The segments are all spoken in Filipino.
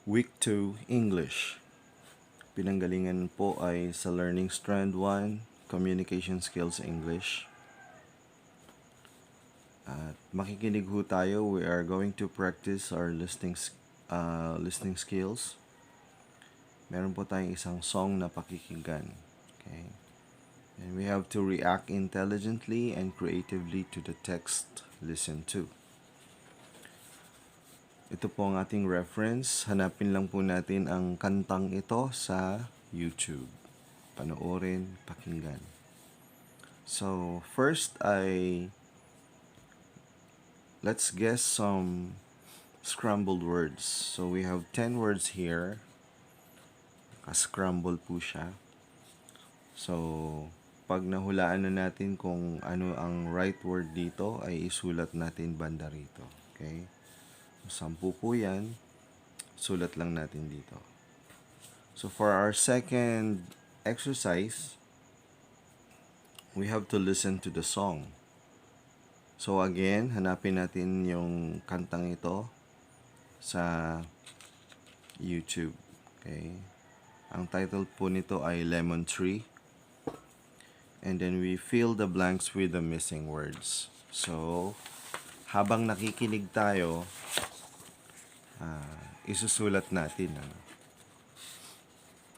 Week 2 English. Pinanggalingan po ay sa Learning Strand 1, Communication Skills English. At makikinig ho tayo. We are going to practice our listening skills. Meron po tayong isang song na pakikinggan. Okay? And we have to react intelligently and creatively to the text listened to. Ito po ang ating reference. Hanapin lang po natin ang kantang ito sa YouTube. Panoorin, pakinggan. So, first let's guess some scrambled words. So, we have 10 words here. Scramble po siya. So, pag nahulaan na natin kung ano ang right word dito, ay isulat natin banda rito. Okay? 10 po yan. Sulat lang natin dito. So, for our second exercise, we have to listen to the song. So, again, hanapin natin yung kantang ito sa YouTube. Okay? Ang title po nito ay Lemon Tree. And then we fill the blanks with the missing words. So, habang nakikinig tayo, isusulat natin.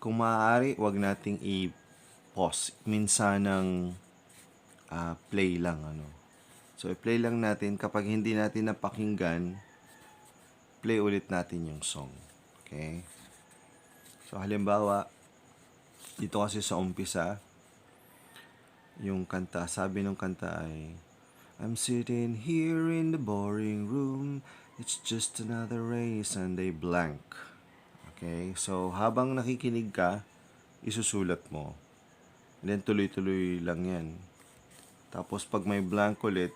Kung maaari, wag nating i-pause. Minsanang play lang. So, i-play lang natin. Kapag hindi natin napakinggan, play ulit natin yung song. Okay? So, halimbawa, dito kasi sa umpisa, yung kanta, sabi ng kanta ay, I'm sitting here in the boring room. It's just another race and they blank. Okay? So, habang nakikinig ka, isusulat mo. And then, tuloy-tuloy lang yan. Tapos, pag may blank ulit,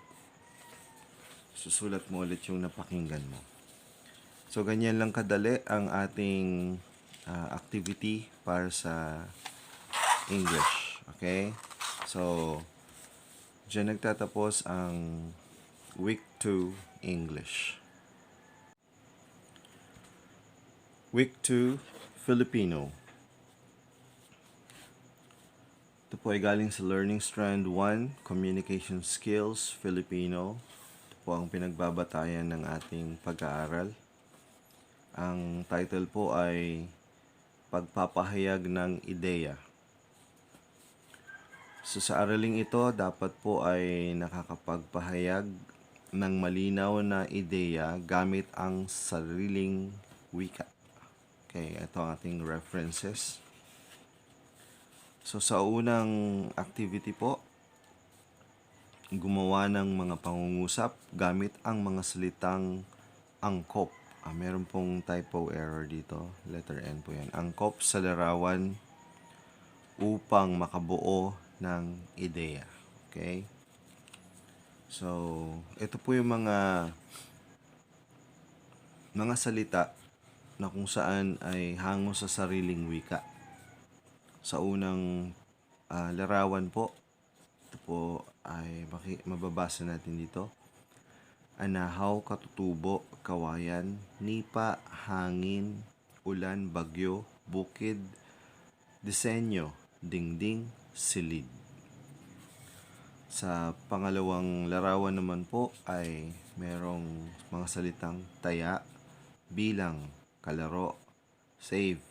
susulat mo ulit yung napakinggan mo. So, ganyan lang kadali ang ating activity para sa English. Okay? So, diyan nagtatapos ang Week 2 English. Week 2 Filipino. Ito po ay galing sa Learning Strand 1, Communication Skills Filipino. Ito po ang pinagbabatayan ng ating pag-aaral. Ang title po ay Pagpapahayag ng Ideya. So sa araling ito, dapat po ay nakakapagpahayag ng malinaw na ideya gamit ang sariling wika. Okay, ito ang ating references. So sa unang activity po, gumawa ng mga pangungusap gamit ang mga salitang angkop. Meron pong typo error dito. Letter N po yan. Angkop sa larawan upang makabuo ng ideya. Okay? So, ito po yung mga salita na kung saan ay hango sa sariling wika. Sa unang larawan po, ito po ay mababasa natin dito. Anahaw, katutubo, kawayan, nipa, hangin, ulan, bagyo, bukid, disenyo, dingding, silid. Sa pangalawang larawan naman po ay merong mga salitang taya, bilang, kalaro, save,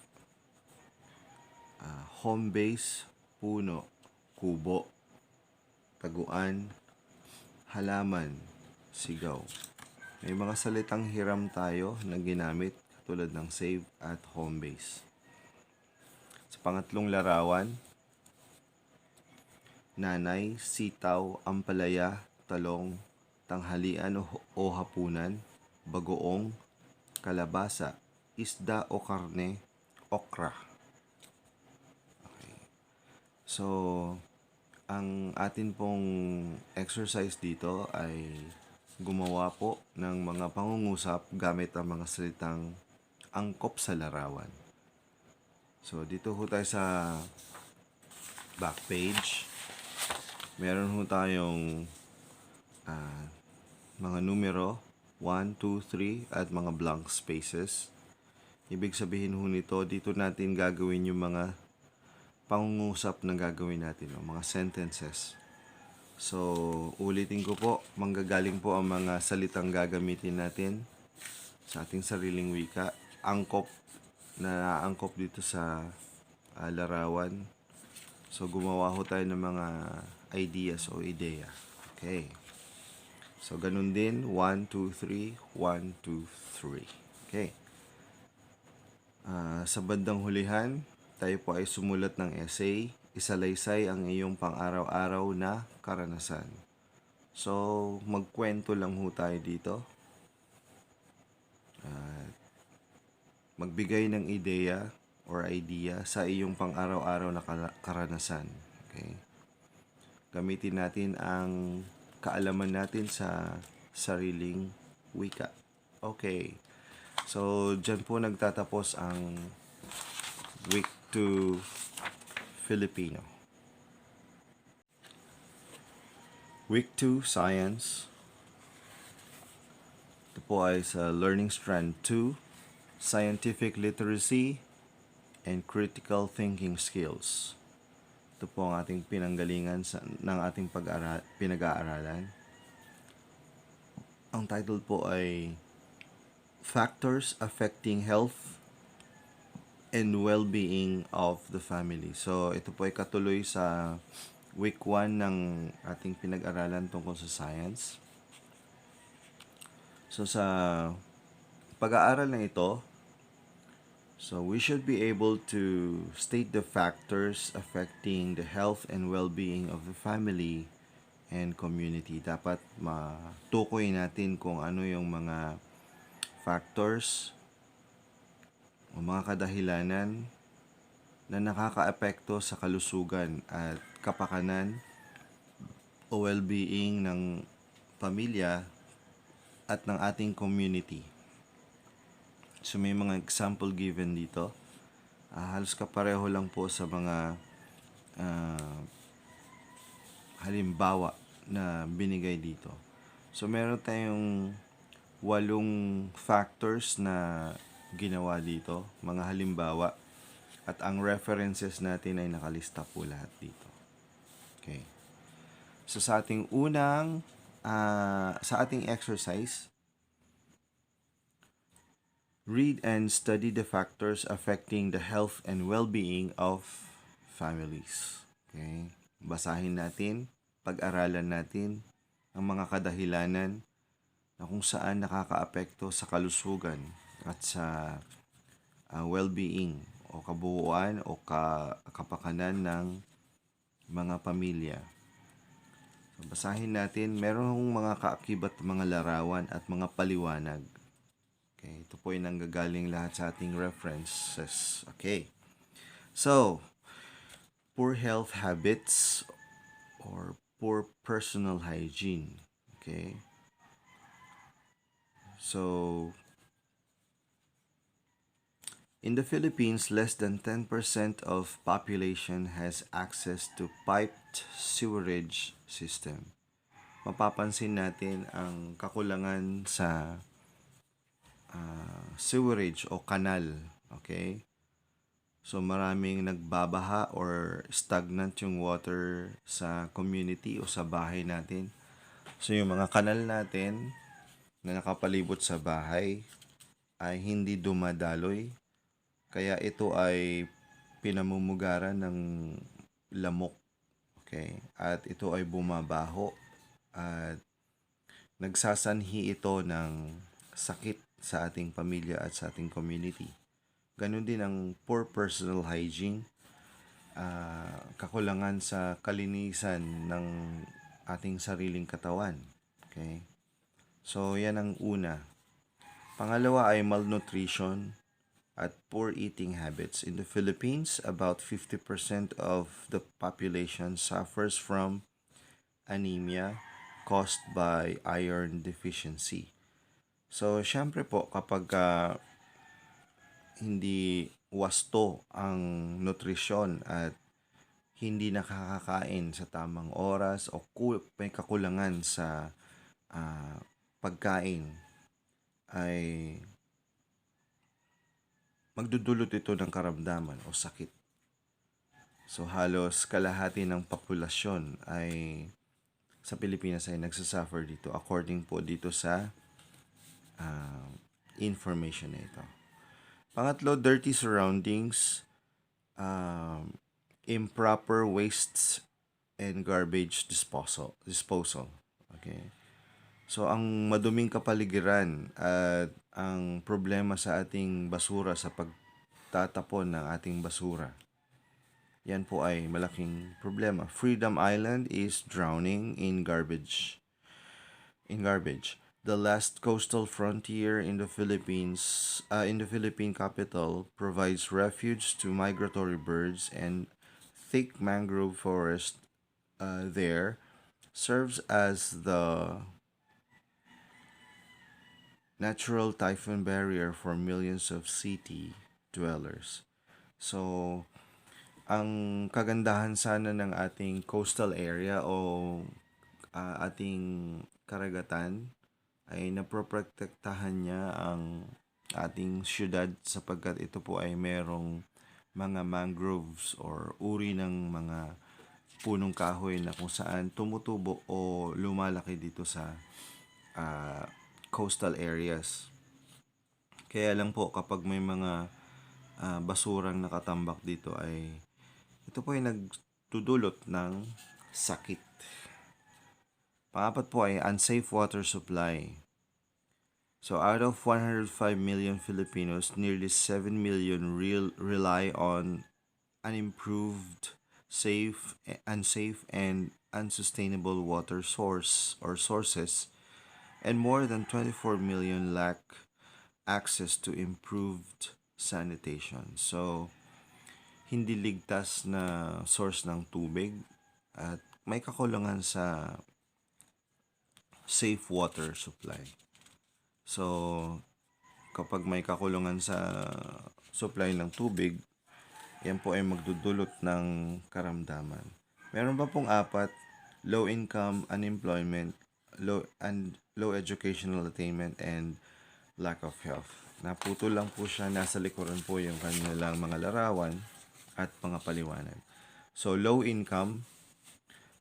home base, puno, kubo, taguan, halaman, sigaw. May mga salitang hiram tayo na ginamit tulad ng save at home base. Sa pangatlong larawan, nanay, sitaw, ampalaya, talong, tanghalian o hapunan, bagoong, kalabasa, isda o karne, okra. Okay. So, ang atin pong exercise dito ay gumawa po ng mga pangungusap gamit ang mga salitang angkop sa larawan. So, dito ho tayo sa back page. Meron ho tayong mga numero 1, 2, 3 at mga blank spaces. Ibig sabihin ho nito, dito natin gagawin yung mga pangungusap na gagawin natin, o mga sentences. So, ulitin ko po, manggagaling po ang mga salitang gagamitin natin sa ating sariling wika. Angkop na angkop dito sa larawan. So, gumawa ho tayo ng mga ideas o ideya. Okay. So, ganun din. 1, 2, 3. 1, 2, 3. Okay. Sa bandang hulihan, tayo po ay sumulat ng essay. Isalaysay ang iyong pang-araw-araw na karanasan. So, magkwento lang ho tayo dito. Magbigay ng ideya or idea sa iyong pang-araw-araw na karanasan. Okay? Gamitin natin ang kaalaman natin sa sariling wika. Okay. So, dyan po nagtatapos ang Week 2 Filipino. Week 2 Science. Ito po ay sa Learning Strand 2, Scientific Literacy and Critical Thinking Skills. Ito po ang ating pinanggalingan ng ating pinag-aaralan. Ang title po ay Factors Affecting Health and Well-Being of the Family. So, ito po ay katuloy sa week 1 ng ating pinag-aralan tungkol sa science. So, sa pag-aaral na ito, so we should be able to state the factors affecting the health and well-being of the family and community. Dapat matukoy natin kung ano yung mga factors o mga kadahilanan na nakakaapekto sa kalusugan at kapakanan o well-being ng pamilya at ng ating community. So may mga example given dito. Halos kapareho lang po sa mga halimbawa na binigay dito. So meron tayong 8 factors na ginawa dito, mga halimbawa. At ang references natin ay nakalista po lahat dito. Okay. So sa ating sa ating exercise, read and study the factors affecting the health and well-being of families. Okay? Basahin natin, pag-aralan natin ang mga kadahilanan na kung saan nakakaapekto sa kalusugan at sa well-being o kabuuan o kapakanan ng mga pamilya. So, basahin natin, merong mga kaakibat, mga larawan at mga paliwanag. Okay, ito po ay nanggagaling lahat sa ating references. Okay. So, poor health habits or poor personal hygiene. Okay. So, in the Philippines, less than 10% of population has access to piped sewerage system. Mapapansin natin ang kakulangan sa sewerage o kanal. Okay? So maraming nagbabaha or stagnant yung water sa community o sa bahay natin. So yung mga kanal natin na nakapalibot sa bahay ay hindi dumadaloy. Kaya ito ay pinamumugaran ng lamok. Okay? At ito ay bumabaho at nagsasanhi ito ng sakit sa ating pamilya at sa ating community. Ganon din ang poor personal hygiene, kakulangan sa kalinisan ng ating sariling katawan. Okay? So, yan ang una. Pangalawa ay malnutrition at poor eating habits. In the Philippines, about 50% of the population suffers from anemia caused by iron deficiency. So, syempre po, kapag hindi wasto ang nutrisyon at hindi nakakakain sa tamang oras o may kakulangan sa pagkain, ay magdudulot ito ng karamdaman o sakit. So halos kalahati ng populasyon ay sa Pilipinas ay nagsasuffer dito according po dito sa uh, information na ito. Pangatlo, dirty surroundings, um, improper wastes and garbage disposal. Okay. So ang maduming kapaligiran at ang problema sa ating basura sa pagtatapon ng ating basura. Yan po ay malaking problema. Freedom Island is drowning in garbage. The last coastal frontier in the Philippine capital, provides refuge to migratory birds, and thick mangrove forest there serves as the natural typhoon barrier for millions of city dwellers. So, ang kagandahan sana ng ating coastal area o ating karagatan ay naproprotektahan niya ang ating syudad sapagkat ito po ay merong mga mangroves or uri ng mga punong kahoy na kung saan tumutubo o lumalaki dito sa uh, coastal areas. Kaya lang po kapag may mga basurang nakatambak dito ay ito po ay nagdudulot ng sakit. Pangapat po ay unsafe water supply. So out of 105 million Filipinos, nearly 7 million rely on unimproved, unsafe and unsustainable water source or sources, and more than 24 million lack access to improved sanitation. So, hindi ligtas na source ng tubig at may kakulangan sa safe water supply. So, kapag may kakulangan sa supply ng tubig, yan po ay magdudulot ng karamdaman. Meron pa pong apat, low income, unemployment, low educational attainment, and lack of health. Naputo lang po siya, nasa likuran po yung kanilang mga larawan at mga paliwanag. So, low income,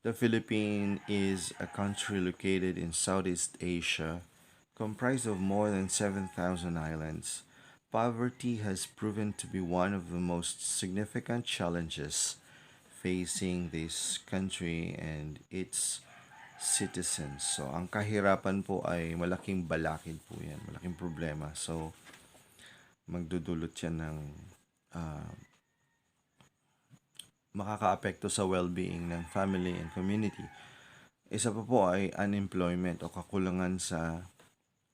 the Philippines is a country located in Southeast Asia, comprised of more than 7,000 islands. Poverty has proven to be one of the most significant challenges facing this country and its citizens. So, ang kahirapan po ay malaking balakid po yan, malaking problema. So, magdudulot yan ng makakaapekto sa well-being ng family and community. Isa pa po ay unemployment o kakulangan sa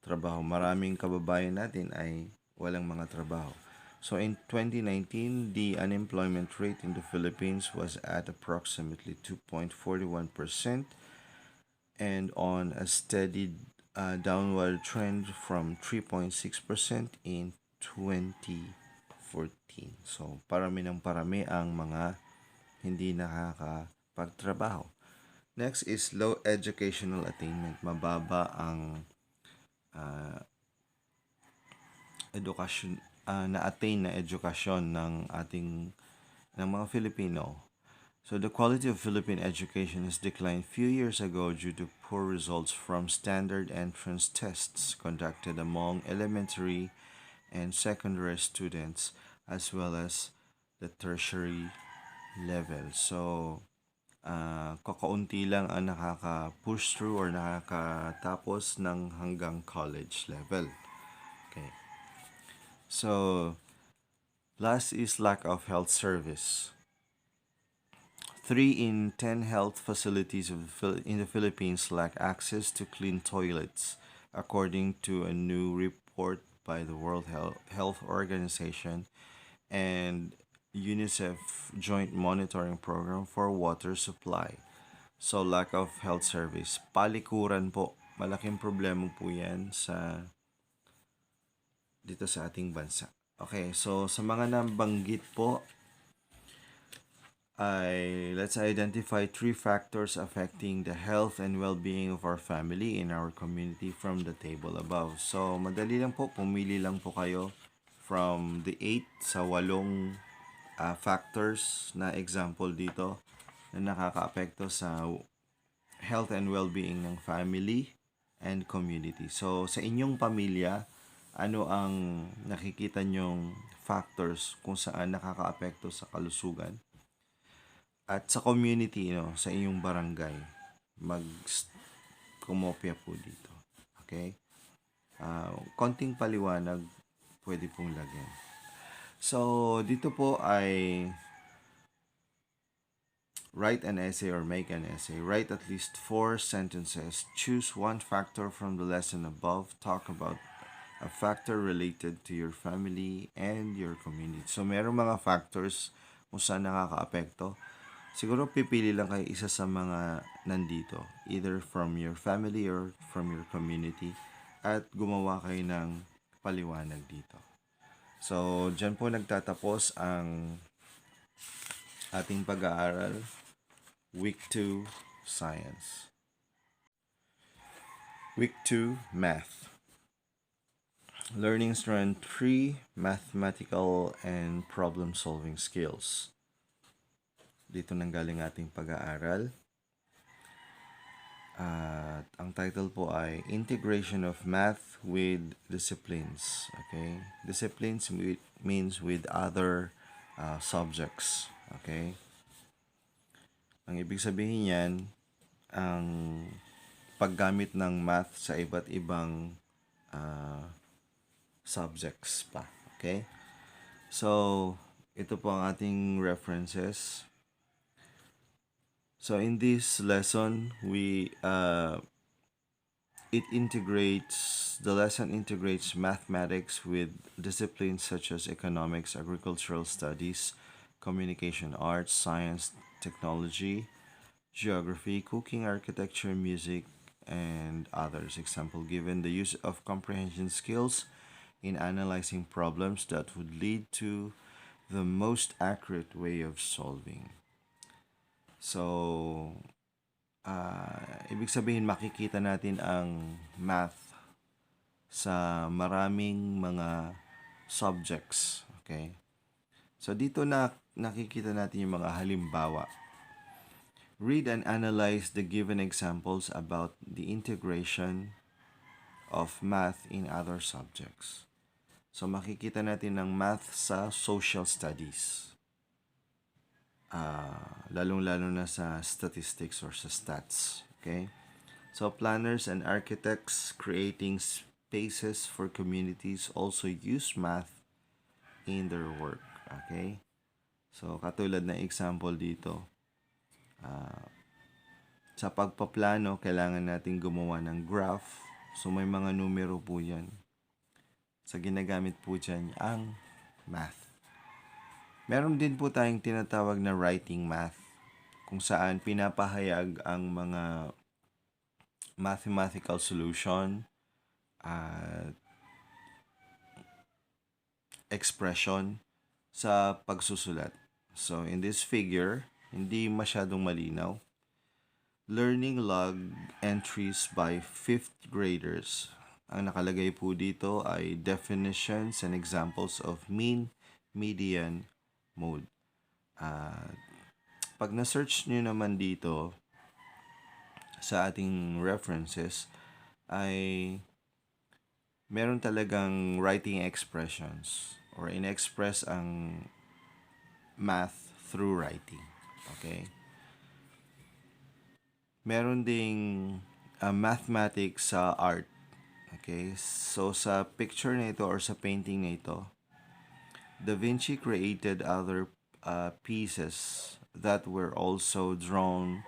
trabaho. Maraming kababayan natin ay walang mga trabaho. So in 2019, the unemployment rate in the Philippines was at approximately 2.41% and on a steady downward trend from 3.6% in 2014. So parami ng parami ang mga hindi nakakapagtrabaho. Next is low educational attainment. Mababa ang edukasyon na-attain na edukasyon ng mga Filipino. So the quality of Philippine education has declined few years ago due to poor results from standard entrance tests conducted among elementary and secondary students as well as the tertiary level. So kakaunti lang ang nakaka-push through or nakakatapos ng hanggang college level. Okay. So, last is lack of health service. 3 in 10 health facilities in the Philippines lack access to clean toilets, according to a new report by the World Health Organization and UNICEF Joint Monitoring Program for Water Supply. So, lack of health service. Palikuran po. Malaking problema po yan dito sa ating bansa. Okay, so sa mga nabanggit po, let's identify 3 factors affecting the health and well-being of our family in our community from the table above. So, madali lang po. Pumili lang po kayo from the 8 sa 8 factors na example dito na nakakaapekto sa health and well-being ng family and community. So, sa inyong pamilya, ano ang nakikita nyong factors kung saan nakakaapekto sa kalusugan? At sa community, sa inyong barangay, kumopya po dito. Okay? Konting paliwanag, pwede pong lagyan. So, dito po ay write an essay or make an essay. Write at least 4 sentences. Choose one factor from the lesson above. Talk about a factor related to your family and your community. So, merong mga factors kung saan nakakaapekto. Siguro pipili lang kayo isa sa mga nandito. Either from your family or from your community. At gumawa kayo ng paliwanag dito. So, dyan po nagtatapos ang ating pag-aaral. Week 2, Science. Week 2, Math. Learning Strand 3, Mathematical and Problem-Solving Skills. Dito nanggaling ating pag-aaral. At ang title po ay Integration of Math with Disciplines. Okay? Disciplines means with other subjects. Okay? Ang ibig sabihin yan, ang paggamit ng math sa iba't ibang subjects pa. Okay? So, ito po ang ating references. So, in this lesson, the lesson integrates mathematics with disciplines such as economics, agricultural studies, communication arts, science, technology, geography, cooking, architecture, music, and others. Example given: the use of comprehension skills in analyzing problems that would lead to the most accurate way of solving. So, ibig sabihin makikita natin ang math sa maraming mga subjects. Okay? So, dito nakikita natin yung mga halimbawa. Read and analyze the given examples about the integration of math in other subjects. So, makikita natin ng math sa social studies. Lalong-lalo na sa statistics or sa stats. Okay? So, planners and architects creating spaces for communities also use math in their work. Okay? So, katulad na example dito, sa pagpaplano, kailangan natin gumawa ng graph. So, may mga numero po yan. Sa ginagamit po dyan ang math. Meron din po tayong tinatawag na writing math, kung saan pinapahayag ang mga mathematical solution at expression sa pagsusulat. So, in this figure, hindi masyadong malinaw. Learning log entries by 5th graders. Ang nakalagay po dito ay definitions and examples of mean, median, mode. Pag na-search nyo naman dito sa ating references, ay meron talagang writing expressions or in-express ang math through writing. Okay? Meron ding mathematics sa art. Okay? So, sa picture na ito or sa painting na ito, Da Vinci created other pieces that were also drawn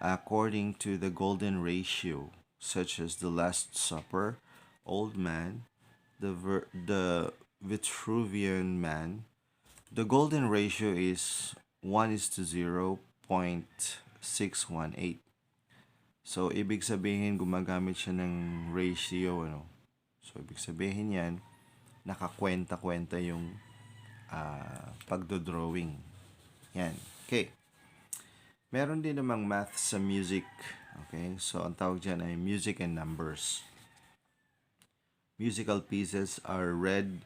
according to the golden ratio, such as the Last Supper, Old Man, the Vitruvian Man. The golden ratio is 1:0.618. So, ibig sabihin, gumagamit siya ng ratio, So, ibig sabihin yan, nakakwenta-kwenta yung pagdodrawing. Yan. Okay. Meron din namang math sa music. Okay? So, ang tawag dyan ay music and numbers. Musical pieces are read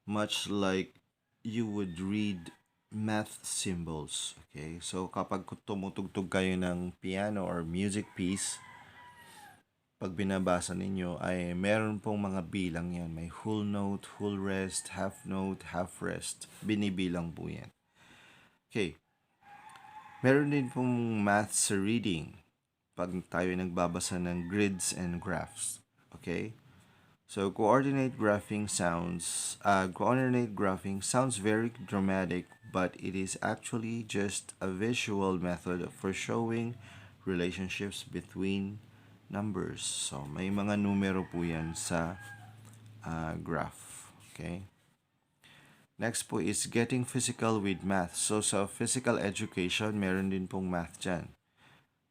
much like you would read math symbols. Okay? So kapag tumutugtog kayo ng piano or music piece, pag binabasa ninyo ay meron pong mga bilang yan. May whole note, whole rest, half note, half rest. Binibilang po yan. Okay. Meron din pong math sa reading pag tayo nagbabasa ng grids and graphs. Okay? So coordinate graphing sounds very dramatic, but it is actually just a visual method for showing relationships between numbers. So may mga numero po yan sa graph. Okay? Next po is getting physical with math. So sa physical education, meron din pong math dyan.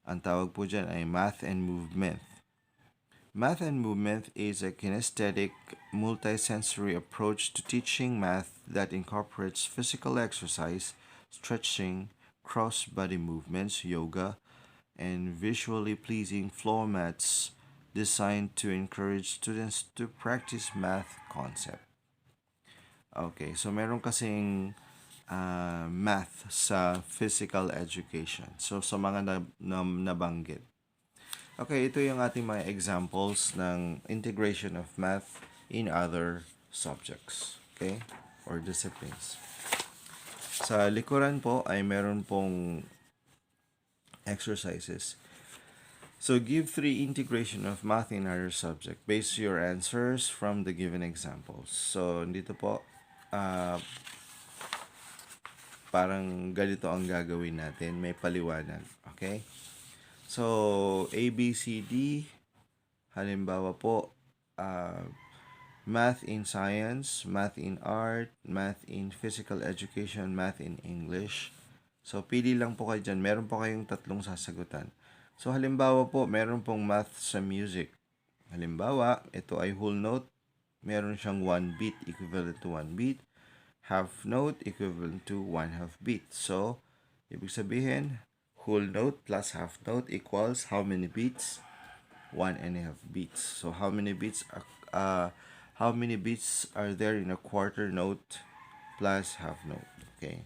Ang tawag po dyan ay math and movement. Math and movement is a kinesthetic, multisensory approach to teaching math that incorporates physical exercise, stretching, cross-body movements, yoga, and visually pleasing floor mats designed to encourage students to practice math concept. Okay, so meron kasing math sa physical education. So sa mga nabanggit. Okay, ito yung ating mga examples ng integration of math in other subjects, okay, or disciplines. Sa likuran po ay meron pong exercises. So give 3 integration of math in other subject. Base your answers from the given examples. So dito po, parang ganito ang gagawin natin. May paliwanag, okay? So, A, B, C, D, halimbawa po, math in science, math in art, math in physical education, math in English. So, pili lang po kayo dyan. Meron po kayong 3 sasagutan. So, halimbawa po, meron pong math sa music. Halimbawa, ito ay whole note. Meron siyang 1 beat, equivalent to 1 beat. Half note, equivalent to 1/2 beat. So, ibig sabihin, whole note plus half note equals how many beats? 1.5 beats. So how many beats are there in a quarter note plus half note? Okay.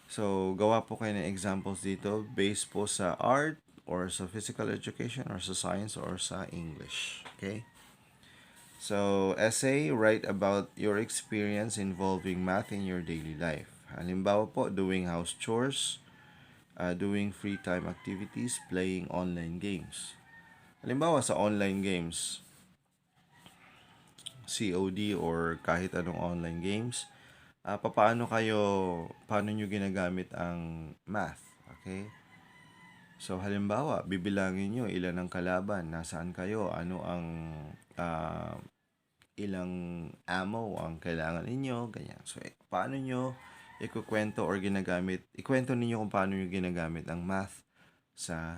So gawa po kayo ng examples dito based po sa art or sa physical education or sa science or sa English. Okay? So essay, write about your experience involving math in your daily life. Halimbawa po, doing house chores, doing free time activities, playing online games. Halimbawa sa online games, COD or kahit anong online games, paano nyo ginagamit ang math? Okay? So halimbawa, bibilangin nyo ilan ang kalaban, nasaan kayo, ano ang ilang ammo ang kailangan ninyo, ganyan. So paano nyo ikukwento or ikwento ninyo kung paano nyo ginagamit ang math sa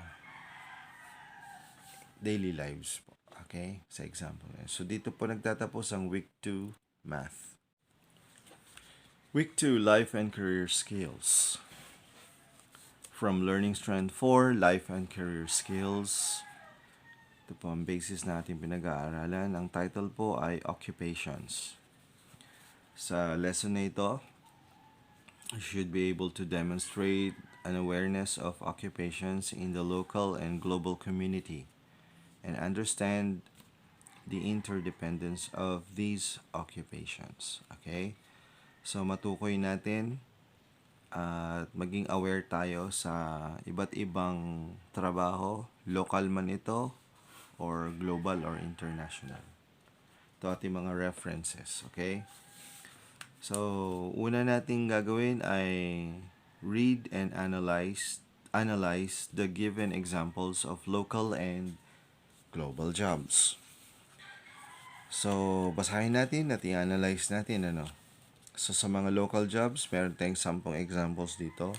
daily lives po. Okay? Sa example. So, dito po nagtatapos ang Week 2 Math. Week 2, Life and Career Skills. From Learning Strand 4, Life and Career Skills. Ito po ang basis natin pinag-aaralan. Ang title po ay Occupations. Sa lesson na ito, you should be able to demonstrate an awareness of occupations in the local and global community and understand the interdependence of these occupations. Okay? So, matukoy natin at maging aware tayo sa iba't ibang trabaho, local man ito, or global or international. Ito ating mga references. Okay? So, una nating gagawin ay read and analyze the given examples of local and global jobs. So, basahin natin at i-analyze natin, So, sa mga local jobs, meron tayong 10 examples dito.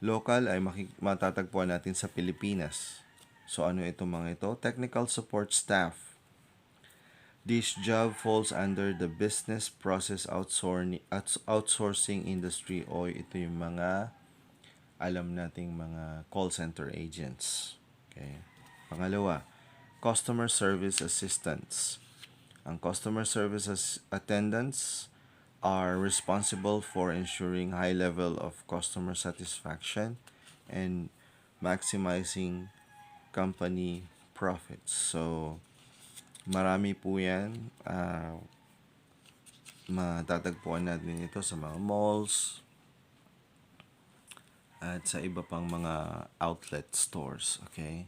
Local ay matatagpuan natin sa Pilipinas. So, ano itong mga ito? Technical support staff. This job falls under the business process outsourcing industry o ito yung mga alam nating mga call center agents. Okay. Pangalawa, customer service assistants. Ang customer services attendants are responsible for ensuring high level of customer satisfaction and maximizing company profits. So, marami po yan. Matatagpuan natin ito sa mga malls at sa iba pang mga outlet stores. Okay?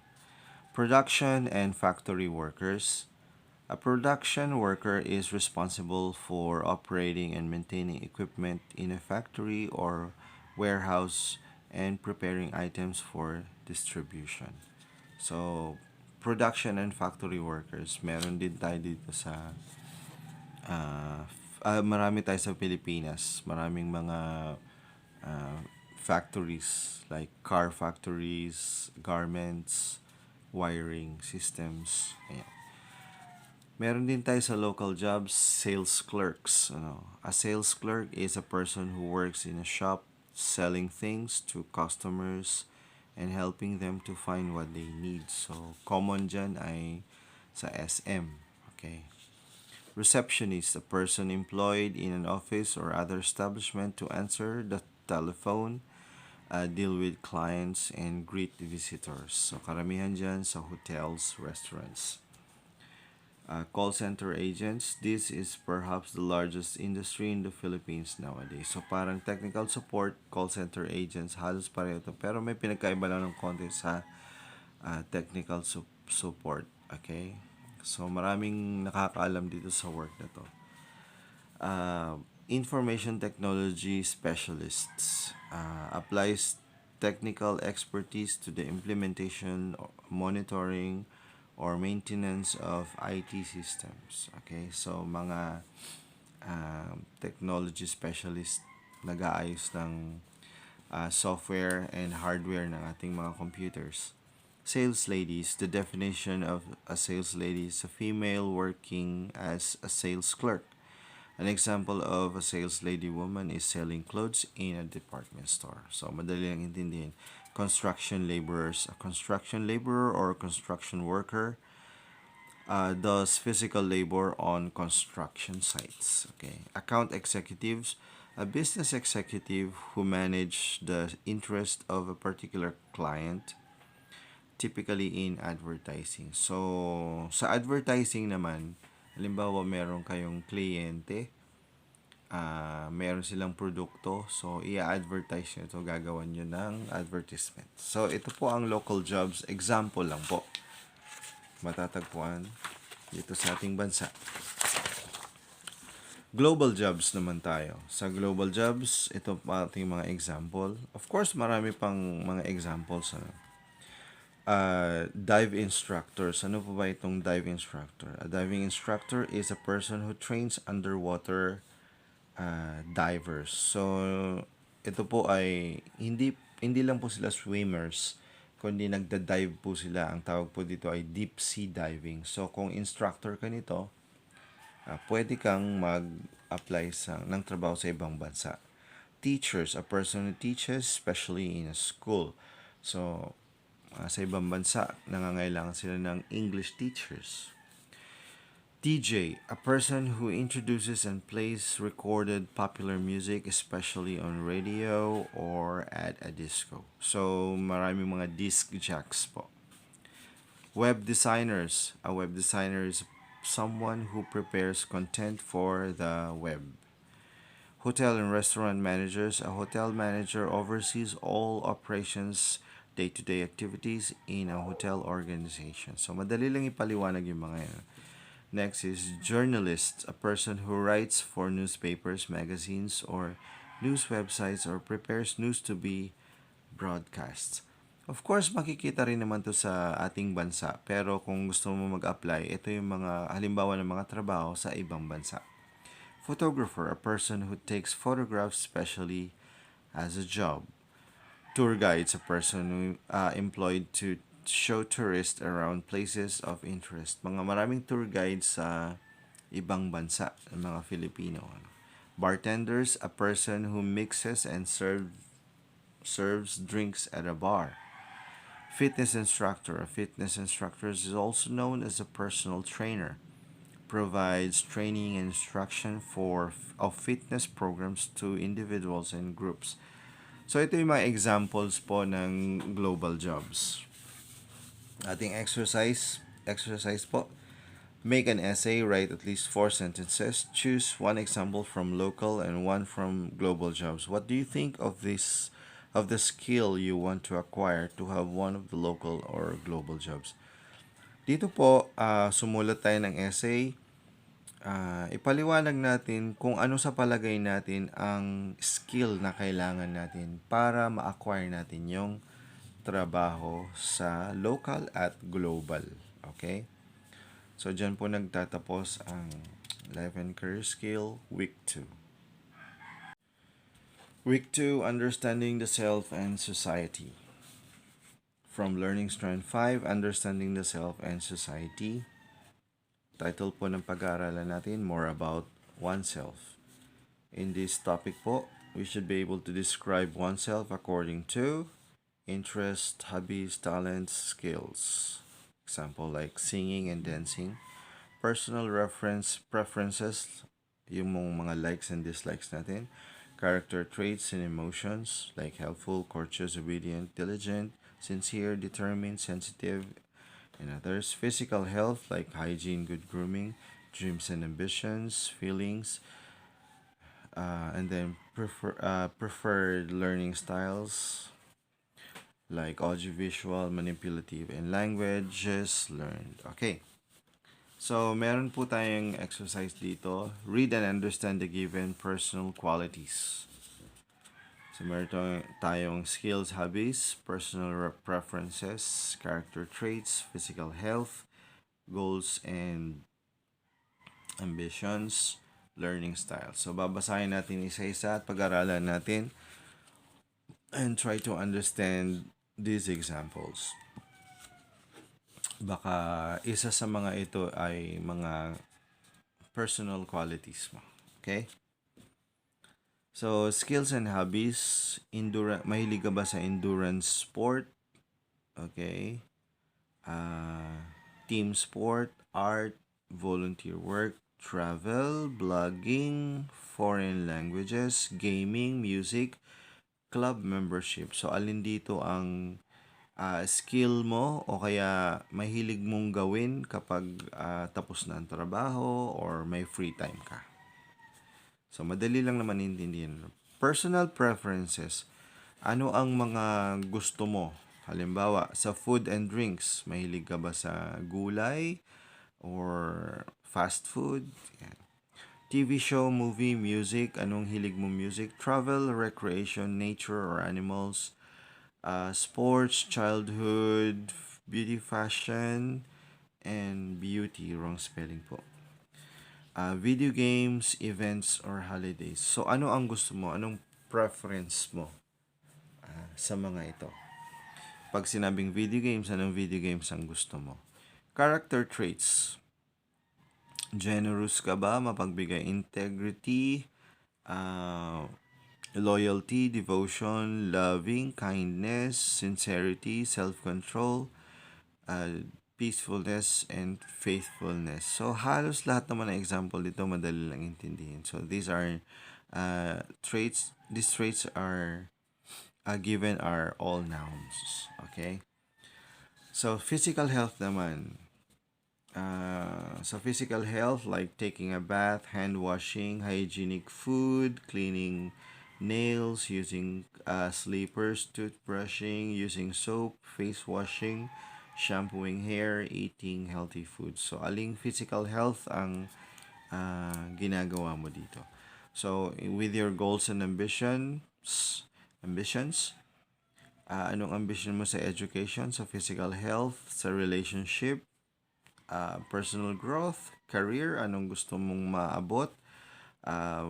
Production and factory workers. A production worker is responsible for operating and maintaining equipment in a factory or warehouse and preparing items for distribution. So, production and factory workers, meron din tayo dito sa marami tayo sa Pilipinas. Maraming mga uh, factories like car factories, garments, wiring systems. Ayan. Meron din tayo sa local jobs, sales clerks. A sales clerk is a person who works in a shop selling things to customers and helping them to find what they need. So, common dyan ay sa SM. Okay. Receptionist, a person employed in an office or other establishment to answer the telephone, deal with clients, and greet visitors. So, karamihan dyan sa hotels, restaurants. Call center agents, this is perhaps the largest industry in the Philippines nowadays. So, parang technical support, call center agents, halos pareho ito. Pero may pinagkaiba lang ng konti sa technical support. Okay? So, maraming nakakaalam dito sa work na to. Information technology specialists applies technical expertise to the implementation, monitoring, or maintenance of IT systems. Okay, so mga technology specialist nag-aayos ng software and hardware ng ating mga computers. Sales ladies, the definition of a sales lady is a female working as a sales clerk. An example of a sales lady woman is selling clothes in a department store. So, madali lang intindihin. Construction laborers. A construction laborer or construction worker does physical labor on construction sites. Okay. Account executives. A business executive who manage the interest of a particular client, typically in advertising. So, sa advertising naman, halimbawa meron kayong kliyente, meron silang produkto, so i-advertise nyo ito, gagawan nyo ng advertisement. So, ito po ang local jobs, example lang po, matatagpuan dito sa ating bansa. Global jobs naman tayo. Sa global jobs, ito pa ating mga example. Of course, marami pang mga examples. Dive instructors. Ano po ba itong dive instructor? A diving instructor is a person who trains underwater divers. So, ito po ay hindi lang po sila swimmers, kundi nagda-dive po sila. Ang tawag po dito ay deep sea diving. So, kung instructor ka nito, pwede kang mag-apply ng trabaho sa ibang bansa. Teachers, a person who teaches, especially in a school. So, sa ibang bansa, nangangailangan sila ng English teachers. DJ, a person who introduces and plays recorded popular music, especially on radio or at a disco. So, maraming mga disc jocks po. Web designers. A web designer is someone who prepares content for the web. Hotel and restaurant managers. A hotel manager oversees all operations, day-to-day activities in a hotel organization. So, madali lang ipaliwanag yung mga yan. Next is journalists, a person who writes for newspapers, magazines, or news websites or prepares news to be broadcast. Of course, makikita rin naman to sa ating bansa, pero kung gusto mo mag-apply, ito yung mga halimbawa ng mga trabaho sa ibang bansa. Photographer, a person who takes photographs especially as a job. Tour guides, a person who employed to show tourists around places of interest. Maraming tour guides sa ibang bansa ng mga Filipino. Bartenders, a person who mixes and serves drinks at a bar. Fitness instructor. A fitness instructor is also known as a personal trainer. provides training and instruction of fitness programs to individuals and groups. So ito yung mga examples po ng global jobs. Ating exercise po. Make an essay, write at least 4 sentences. Choose one example from local and one from global jobs. What do you think of the skill you want to acquire to have one of the local or global jobs? Dito po, sumulat tayo ng essay. Ipaliwanag natin kung ano sa palagay natin ang skill na kailangan natin para ma-acquire natin yung trabaho sa local at global. Okay? So, dyan po nagtatapos ang Life and Career Skill Week 2. Week 2, Understanding the Self and Society. From Learning Strand 5, Understanding the Self and Society. Title po ng pag-aaralan natin, More About Oneself. In this topic po, we should be able to describe oneself according to interests, hobbies, talents, skills. Example like singing and dancing. Personal preferences, yung mga likes and dislikes natin. Character traits and emotions like helpful, courteous, obedient, diligent, sincere, determined, sensitive, and others. Physical health like hygiene, good grooming, dreams and ambitions, feelings, and then preferred learning styles like audiovisual, manipulative, and languages learned. Okay. So, meron po tayong exercise dito. Read and understand the given personal qualities. So, meron tayong skills, hobbies, personal preferences, character traits, physical health, goals and ambitions, learning style. So, babasahin natin isa-isa at pag-aralan natin and try to understand these examples. Baka isa sa mga ito ay mga personal qualities mo. Okay? So, skills and hobbies. Mahilig ka ba sa endurance sport? Okay. Team sport, art, volunteer work, travel, blogging, foreign languages, gaming, music, club membership. So, alin dito ang skill mo o kaya mahilig mong gawin kapag tapos na ang trabaho or may free time ka. So, madali lang naman intindihan. Personal preferences. Ano ang mga gusto mo? Halimbawa, sa food and drinks, mahilig ka ba sa gulay or fast food? Yan. TV show, movie, music. Anong hilig mo music? Travel, recreation, nature or animals. Sports, childhood, beauty, fashion, and beauty. Wrong spelling po. Video games, events, or holidays. So, ano ang gusto mo? Anong preference mo sa mga ito? Pag sinabing video games, anong video games ang gusto mo? Character traits. Generous ka ba? Mapagbigay, integrity, loyalty, devotion, loving, kindness, sincerity, self-control, peacefulness, and faithfulness. So, halos lahat naman ng example dito madali lang intindihin. So, these are traits. These traits are given are all nouns. Okay? So, physical health naman. So, physical health like taking a bath, hand washing, hygienic food, cleaning nails, using sleepers, toothbrushing, using soap, face washing, shampooing hair, eating healthy food. So, aling physical health ang ginagawa mo dito? So, with your goals and ambitions, anong ambition mo sa education, sa physical health, sa relationship, personal growth, career, anong gusto mong maabot?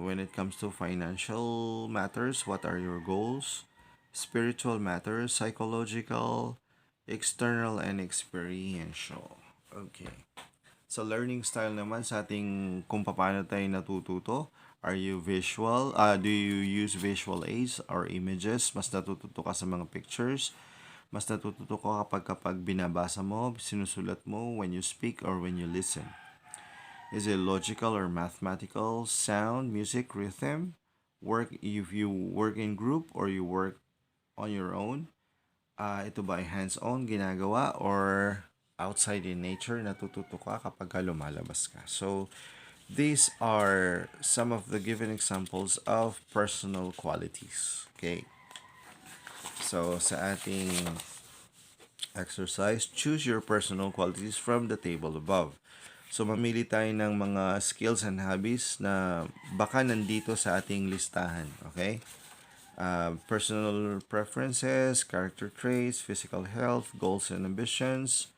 When it comes to financial matters, what are your goals? Spiritual matters, psychological, external, and experiential. Okay. So, learning style naman sa ating kung paano tayo natututo. Are you visual? Do you use visual aids or images? Mas natututo ka sa mga pictures? Mas natututo ka kapag binabasa mo, sinusulat mo, when you speak or when you listen? Is it logical or mathematical? Sound, music, rhythm? Work if you work in group or you work on your own? Ito ba ay hands-on ginagawa or outside in nature natututo ka kapag lumalabas ka? So, these are some of the given examples of personal qualities. Okay? So, sa ating exercise, choose your personal qualities from the table above. So, mamili tayo ng mga skills and hobbies na baka nandito sa ating listahan. Okay? Personal preferences, character traits, physical health, goals and ambitions,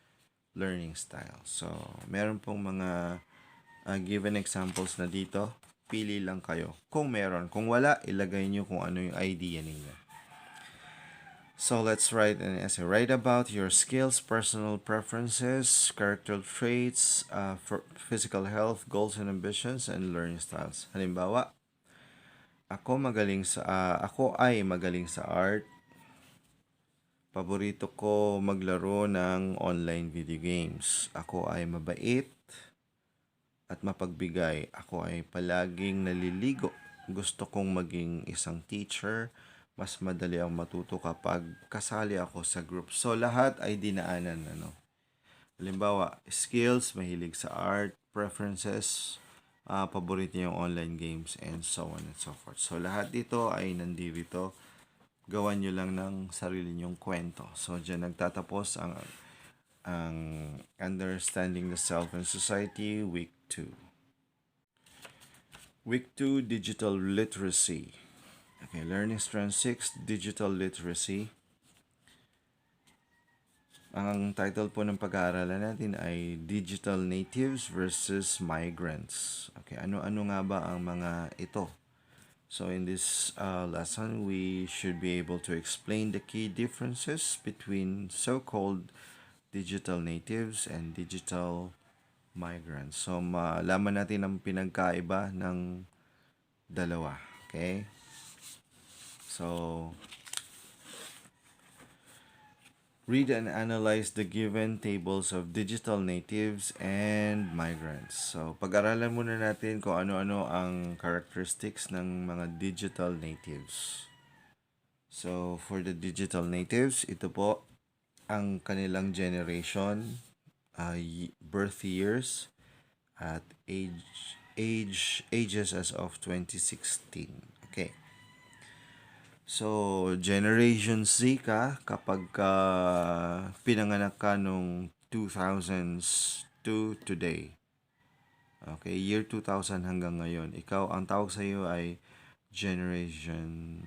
learning style. So, meron pong mga given examples na dito. Pili lang kayo. Kung meron. Kung wala, ilagay nyo kung ano yung idea ninyo. So, let's write an essay. Write about your skills, personal preferences, character traits, physical health, goals and ambitions, and learning styles. Halimbawa, ako ay magaling sa art. Paborito ko maglaro ng online video games. Ako ay mabait at mapagbigay. Ako ay palaging naliligo. Gusto kong maging isang teacher. Mas madali ang matuto kapag kasali ako sa group. So, lahat ay dinaanan. Halimbawa, skills, mahilig sa art, preferences, paborito niya yung online games, and so on and so forth. So, lahat dito ay nandito. Gawan nyo lang ng sarili nyong kwento. So, dyan nagtatapos ang Understanding the Self and Society, Week 2. Week 2, Digital Literacy. Okay, Learning Strand 6, Digital Literacy. Ang title po ng pag-aaralan natin ay Digital Natives versus Migrants. Okay, ano-ano nga ba ang mga ito? So in this lesson, we should be able to explain the key differences between so-called digital natives and digital migrants. So malaman natin ang pinagkaiba ng dalawa. Okay? So, read and analyze the given tables of digital natives and migrants. So, pag-aralan muna natin kung ano-ano ang characteristics ng mga digital natives. So, for the digital natives, ito po ang kanilang generation, birth years, at ages as of 2016. Okay. So, Generation Z ka kapag pinanganak ka nung 2000s to today. Okay, year 2000 hanggang ngayon. Ikaw, ang tawag sa iyo ay Generation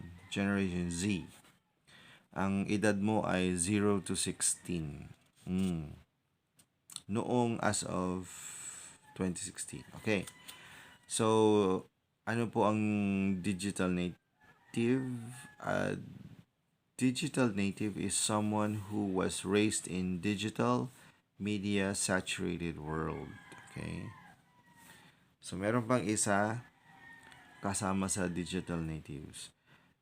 Z. Ang edad mo ay 0 to 16. Noong as of 2016. Okay. So, ano po ang digital native? Digital native is someone who was raised in digital media saturated world. Okay? So, meron pang isa kasama sa digital natives.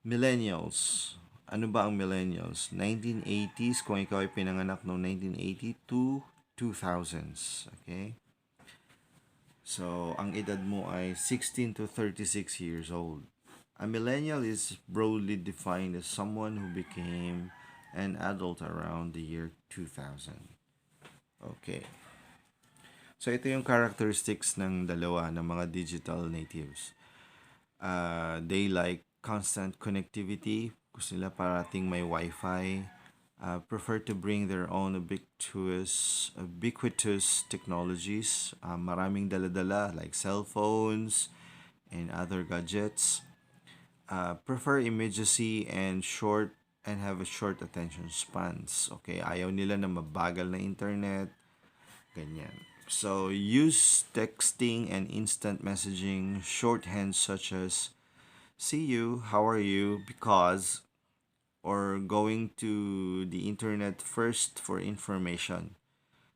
Millennials. Ano ba ang millennials? 1980s, kung ikaw ay pinanganak noong 1980 to 2000s. Okay? So, ang edad mo ay 16 to 36 years old. A millennial is broadly defined as someone who became an adult around the year 2000. Okay. So, ito yung characteristics ng dalawa ng mga digital natives. They like constant connectivity. Gusto nila parating may Wi-Fi. Prefer to bring their own ubiquitous technologies. Maraming dala-dala like cell phones and other gadgets. Prefer immediacy and have a short attention spans. Okay, ayaw nila na mabagal na internet. Ganyan. So, use texting and instant messaging shorthands such as see you, how are you, because, or going to the internet first for information.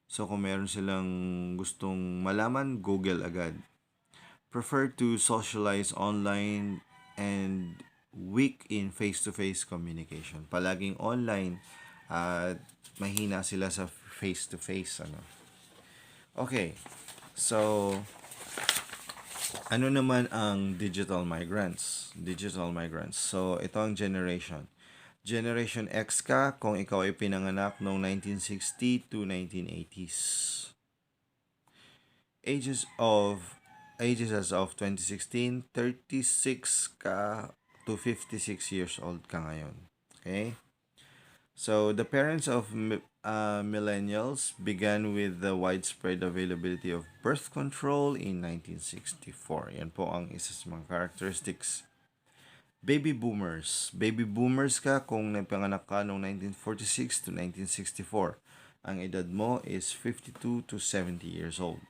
So, kung meron silang gustong malaman, Google agad. Prefer to socialize online and weak in face-to-face communication. Palaging online at mahina sila sa face-to-face. Okay. So, Ano naman ang digital migrants? Digital migrants. So, ito ang generation. Generation X ka kung ikaw ay pinanganak noong 1960 to 1980s. Ages of ages as of 2016, 36 ka to 56 years old ka ngayon. Okay? So, the parents of millennials began with the widespread availability of birth control in 1964. Yan po ang isa sa mga characteristics. Baby boomers. Baby boomers ka kung napanganak ka noong 1946 to 1964. Ang edad mo is 52 to 70 years old.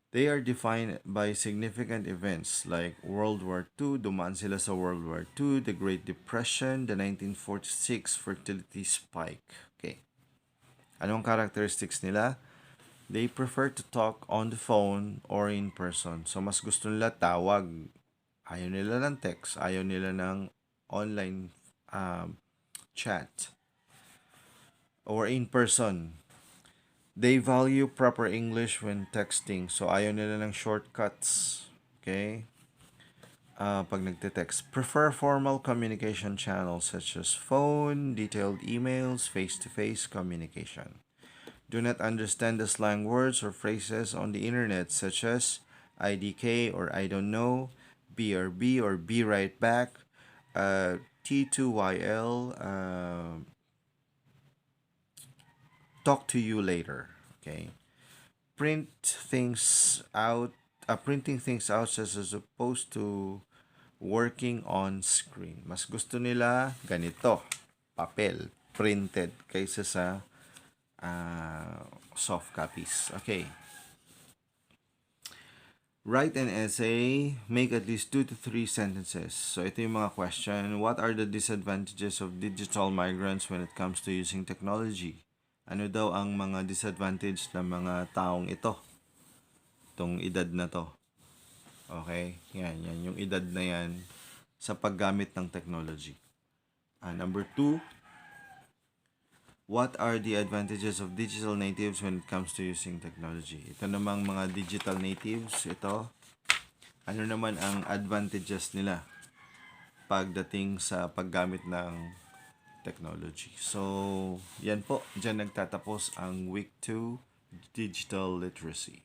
They are defined by significant events like World War II, dumaan sila sa World War II, the Great Depression, the 1946 fertility spike. Okay. Anong characteristics nila? They prefer to talk on the phone or in person. So, mas gusto nila tawag. Ayaw nila ng text. Ayaw nila ng online chat or in person. They value proper English when texting. So, ayaw nila ng shortcuts. Okay? Pag nagte-text. Prefer formal communication channels such as phone, detailed emails, face-to-face communication. Do not understand the slang words or phrases on the internet such as IDK or I don't know, BRB or be right back, T2YL, talk to you later. Okay? Printing things out as opposed to working on screen. Mas gusto nila ganito, papel, printed, kaysa sa soft copies. Okay. Write an essay, make at least 2 to 3 sentences. So, ito yung mga question. What are the disadvantages of digital migrants when it comes to using technology? Ano daw ang mga disadvantage ng mga taong ito? Itong edad na to. Okay? Yan. Yung edad na yan sa paggamit ng technology. Number 2, what are the advantages of digital natives when it comes to using technology? Ito namang mga digital natives, ito. Ano naman ang advantages nila pagdating sa paggamit ng technology? So, yan po. Diyan nagtatapos ang Week 2 Digital Literacy.